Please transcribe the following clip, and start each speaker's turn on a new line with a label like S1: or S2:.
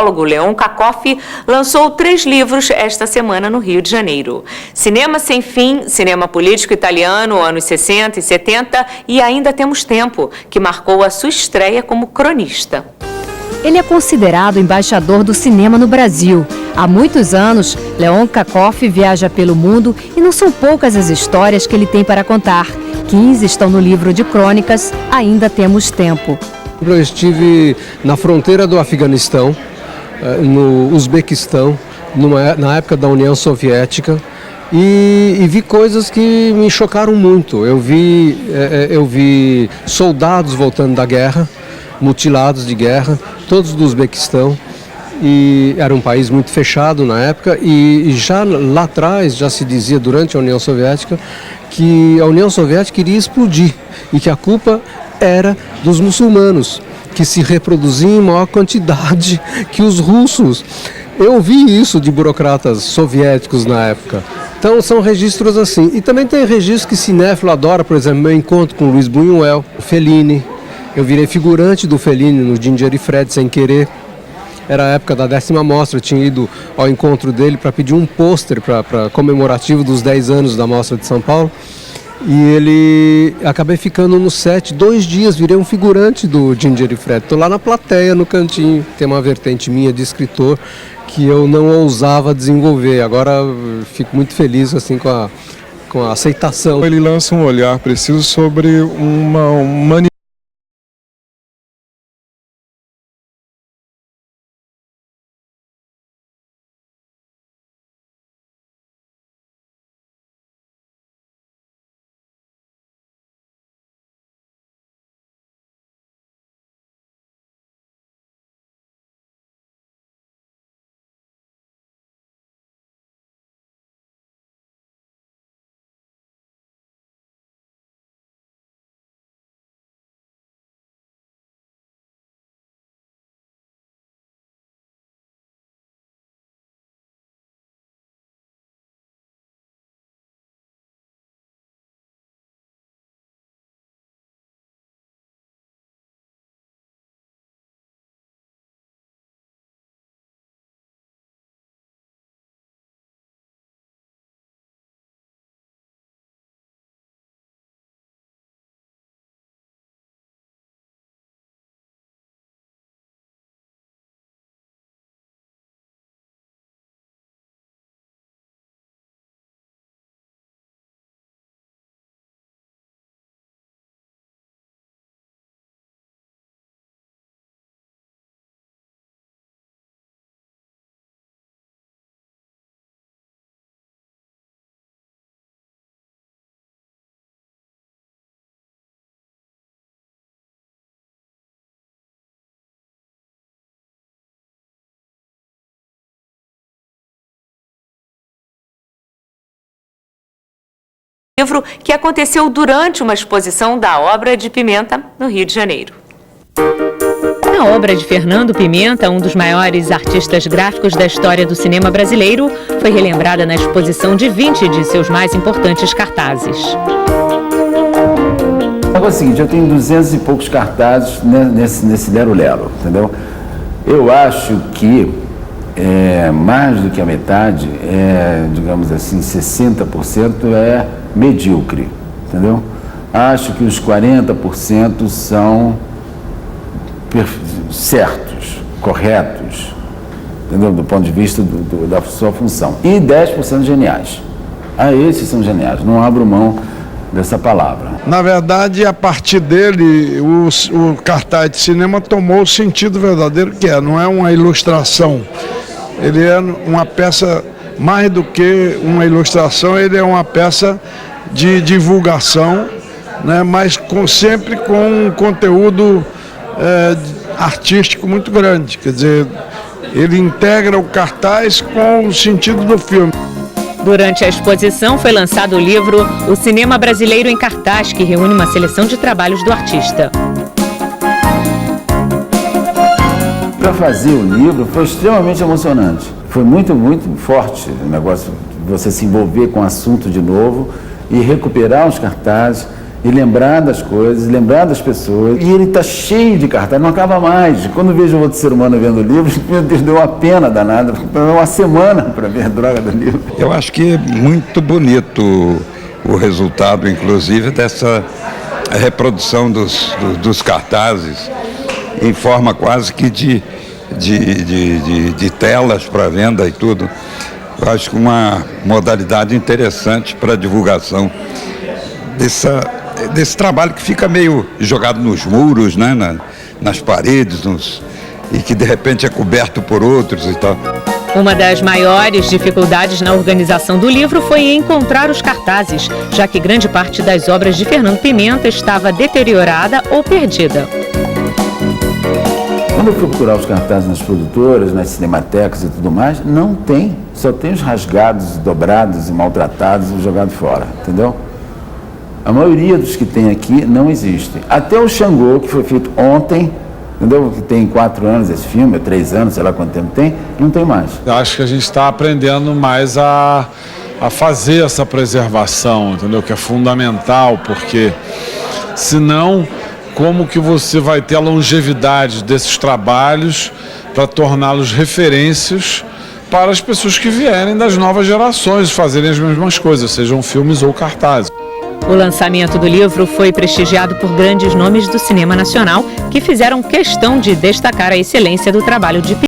S1: O Leon Kacoff lançou 3 livros esta semana no Rio de Janeiro. Cinema Sem Fim, Cinema Político Italiano, anos 60 e 70 e Ainda Temos Tempo, que marcou a sua estreia como cronista.
S2: Ele é considerado embaixador do cinema no Brasil. Há muitos anos, Leon Kacoff viaja pelo mundo e não são poucas as histórias que ele tem para contar. 15 estão no livro de crônicas Ainda Temos Tempo.
S3: Eu estive na fronteira do Afeganistão, no Uzbequistão, na época da União Soviética, e vi coisas que me chocaram muito. Eu vi soldados voltando da guerra, mutilados de guerra, todos do Uzbequistão, e era um país muito fechado na época, e já lá atrás já se dizia, durante a União Soviética, que a União Soviética iria explodir e que a culpa era dos muçulmanos, que se reproduziam em maior quantidade que os russos. Eu ouvi isso de burocratas soviéticos na época. Então são registros assim. E também tem registros que cinéfilo adora, por exemplo, meu encontro com Luiz Buñuel, o Fellini. Eu virei figurante do Fellini no Ginger e Fred sem querer. Era a época da 10ª mostra, eu tinha ido ao encontro dele para pedir um pôster comemorativo dos 10 anos da Mostra de São Paulo. E acabei ficando no set 2 dias, virei um figurante do Ginger e Fred. Estou lá na plateia, no cantinho. Tem uma vertente minha de escritor que eu não ousava desenvolver. Agora fico muito feliz assim, com a aceitação.
S4: Ele lança um olhar preciso sobre uma
S1: Livro que aconteceu durante uma exposição da obra de Pimenta, no Rio de Janeiro. A obra de Fernando Pimenta, um dos maiores artistas gráficos da história do cinema brasileiro, foi relembrada na exposição de 20 de seus mais importantes cartazes.
S5: É o seguinte, eu tenho 200 e poucos cartazes nesse lero-lero, entendeu? Eu acho que mais do que a metade, digamos assim, 60% é medíocre, entendeu? Acho que os 40% são certos, corretos, entendeu? Do ponto de vista da sua função. E 10% geniais. Esses são geniais, não abro mão dessa palavra.
S4: Na verdade, a partir dele, o cartaz de cinema tomou o sentido verdadeiro que é. Não é uma ilustração, ele é uma peça, mais do que uma ilustração, ele é uma peça de divulgação, né, mas sempre com um conteúdo artístico muito grande. Quer dizer, ele integra o cartaz com o sentido do filme.
S1: Durante a exposição foi lançado o livro O Cinema Brasileiro em Cartaz, que reúne uma seleção de trabalhos do artista.
S5: Para fazer o livro foi extremamente emocionante. Foi muito, muito forte o negócio de você se envolver com o assunto de novo e recuperar os cartazes e lembrar das coisas, lembrar das pessoas. E ele está cheio de cartaz, não acaba mais. Quando vejo outro ser humano vendo o livro, meu Deus, deu uma pena danada, uma semana para ver a droga do livro.
S6: Eu acho que é muito bonito o resultado, inclusive, dessa reprodução dos cartazes em forma quase que de telas para venda e tudo. Eu acho que uma modalidade interessante para a divulgação desse trabalho que fica meio jogado nos muros, né, nas paredes, e que de repente é coberto por outros e tal.
S1: Uma das maiores dificuldades na organização do livro foi encontrar os cartazes, já que grande parte das obras de Fernando Pimenta estava deteriorada ou perdida.
S5: Quando eu fui procurar os cartazes nas produtoras, nas cinematecas e tudo mais, não tem. Só tem os rasgados, dobrados e maltratados e jogados fora, entendeu? A maioria dos que tem aqui não existe. Até o Xangô, que foi feito ontem, entendeu? Que tem 4 anos esse filme, 3 anos, sei lá quanto tempo tem, não tem mais.
S4: Eu acho que a gente está aprendendo mais a fazer essa preservação, entendeu? Que é fundamental, porque senão, como que você vai ter a longevidade desses trabalhos para torná-los referências para as pessoas que vierem das novas gerações fazerem as mesmas coisas, sejam filmes ou cartazes.
S1: O lançamento do livro foi prestigiado por grandes nomes do cinema nacional que fizeram questão de destacar a excelência do trabalho de Pimenta.